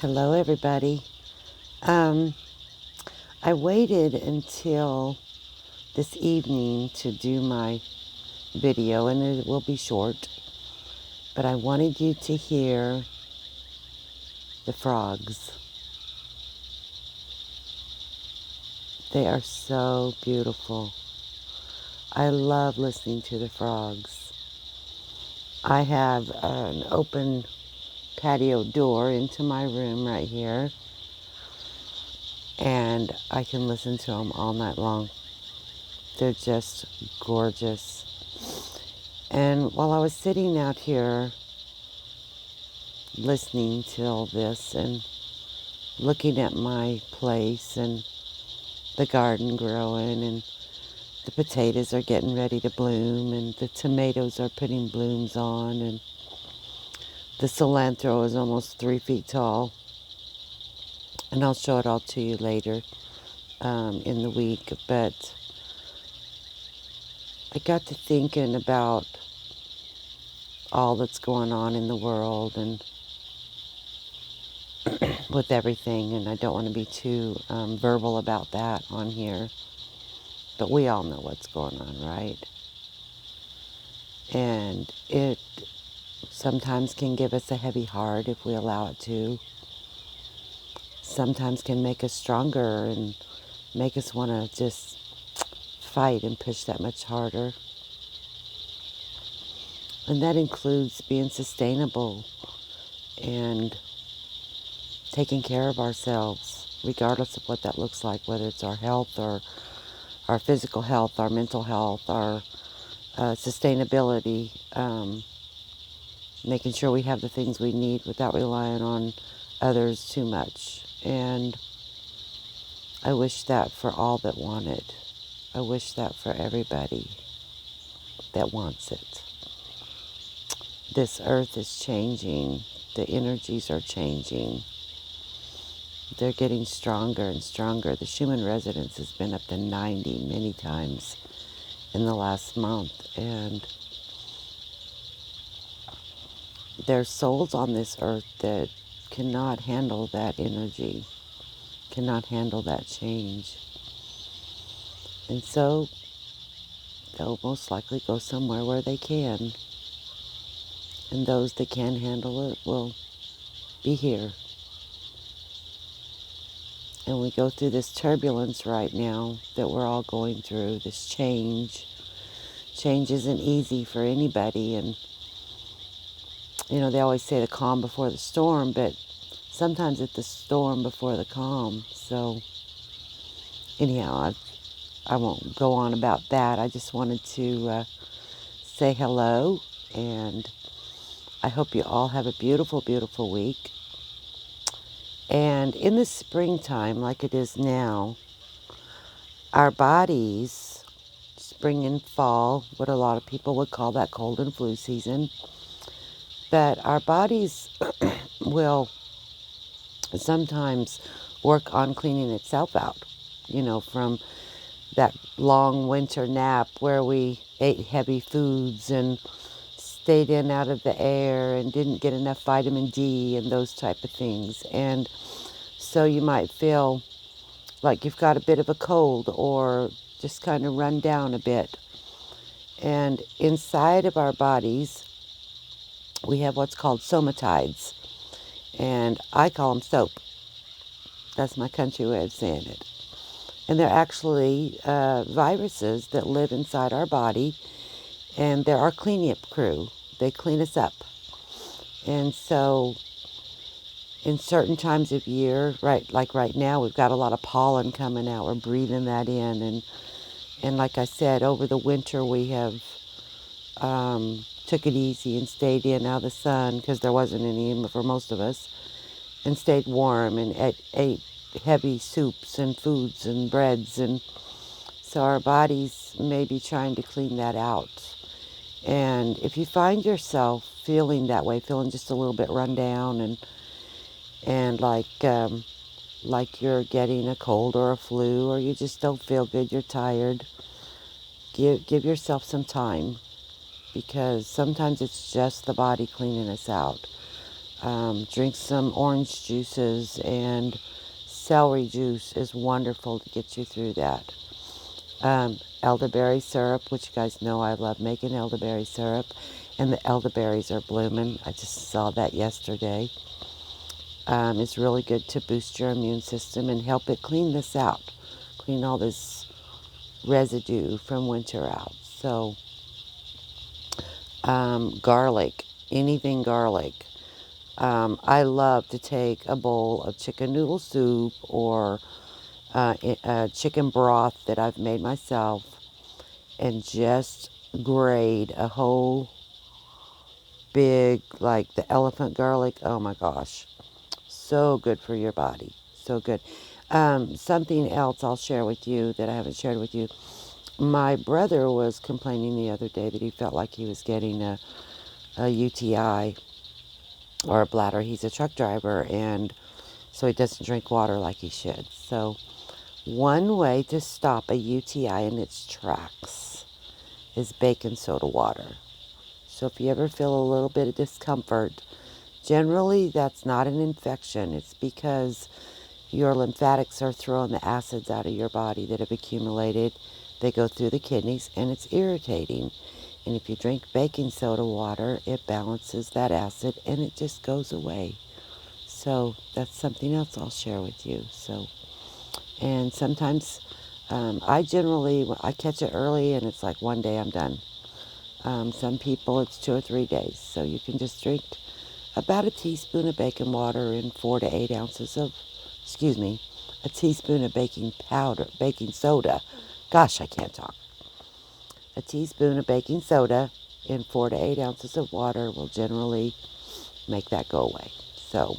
Hello, everybody. Um, I waited until this evening to do my video, and it will be short, but I wanted you to hear the frogs. They are so beautiful. I love listening to the frogs. I have an open patio door into my room right here, and I can listen to them all night long. They're just gorgeous. And while I was sitting out here listening to all this and looking at my place and the garden growing and the potatoes are getting ready to bloom and the tomatoes are putting blooms on and the cilantro is almost 3 feet tall. And I'll show it all to you later in the week. But I got to thinking about all that's going on in the world and with everything, and I don't want to be too verbal about that on here, but we all know what's going on, right? And it sometimes can give us a heavy heart if we allow it to. Sometimes can make us stronger and make us want to just fight and push that much harder. And that includes being sustainable and taking care of ourselves, regardless of what that looks like, whether it's our health or our physical health, our mental health, our sustainability, making sure we have the things we need without relying on others too much. And I wish that for all that want it. I wish that for everybody that wants it. This earth is changing. The energies are changing. They're getting stronger and stronger. The Schumann resonance has been up to 90 many times in the last month. And there's souls on this earth that cannot handle that energy, cannot handle that change. And so they'll most likely go somewhere where they can. And those that can handle it will be here. And we go through this turbulence right now that we're all going through, this change. Change isn't easy for anybody. And, you know, they always say the calm before the storm, but sometimes it's the storm before the calm. So, anyhow, I won't go on about that. I just wanted to say hello, and I hope you all have a beautiful, beautiful week. And in the springtime, like it is now, our bodies, spring and fall, what a lot of people would call that cold and flu season, but our bodies will sometimes work on cleaning itself out, you know, from that long winter nap where we ate heavy foods and stayed in out of the air and didn't get enough vitamin D and those type of things. And so you might feel like you've got a bit of a cold or just kind of run down a bit. And inside of our bodies, we have what's called somatides. And I call them soap. That's my country way of saying it. And they're actually viruses that live inside our body. And they're our cleanup crew. They clean us up. And so in certain times of year, right, like right now, we've got a lot of pollen coming out. We're breathing that in. And like I said, over the winter, we have took it easy and stayed in out of the sun because there wasn't any for most of us, and stayed warm and ate heavy soups and foods and breads. And so our bodies may be trying to clean that out. And if you find yourself feeling that way, feeling just a little bit run down and like you're getting a cold or a flu, or you just don't feel good, you're tired, give yourself some time, because sometimes it's just the body cleaning us out. Drink some orange juices, and celery juice is wonderful to get you through that. Elderberry syrup, which you guys know I love making elderberry syrup, and the elderberries are blooming. I just saw that yesterday. It's really good to boost your immune system and help it clean this out, clean all this residue from winter out. So, garlic, anything garlic. I love to take a bowl of chicken noodle soup or chicken broth that I've made myself and just grate a whole big, like the elephant garlic. Oh my gosh. So good for your body. So good. Something else I'll share with you that I haven't shared with you. My brother was complaining the other day that he felt like he was getting a UTI or a bladder. He's a truck driver, and so he doesn't drink water like he should. So one way to stop a UTI in its tracks is baking soda water. So if you ever feel a little bit of discomfort, generally that's not an infection. It's because your lymphatics are throwing the acids out of your body that have accumulated. They go through the kidneys, and it's irritating. And if you drink baking soda water, it balances that acid and it just goes away. So that's something else I'll share with you. So, and sometimes I catch it early and it's like one day I'm done. Some people it's 2 or 3 days. So you can just drink about a teaspoon of baking water in 4 to 8 ounces of, excuse me, a teaspoon of baking powder, baking soda. Gosh, I can't talk. A teaspoon of baking soda in 4 to 8 ounces of water will generally make that go away. So,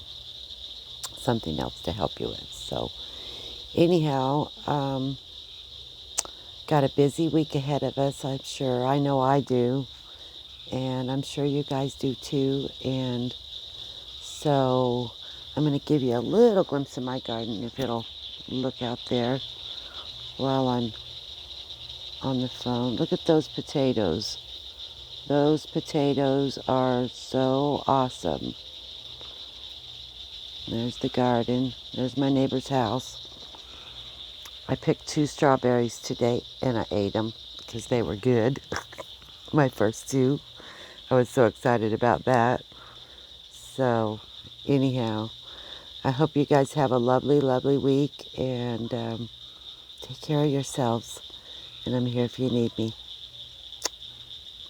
something else to help you with. So, anyhow, got a busy week ahead of us, I'm sure. I know I do. And I'm sure you guys do too. And so, I'm going to give you a little glimpse of my garden if it'll look out there while I'm on the phone. Look at those potatoes. Those potatoes are so awesome. There's the garden. There's my neighbor's house. I picked 2 strawberries today and I ate them because they were good. My first 2. I was so excited about that. So, anyhow, I hope you guys have a lovely, lovely week, and take care of yourselves. And I'm here if you need me.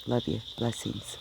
Love you. Blessings.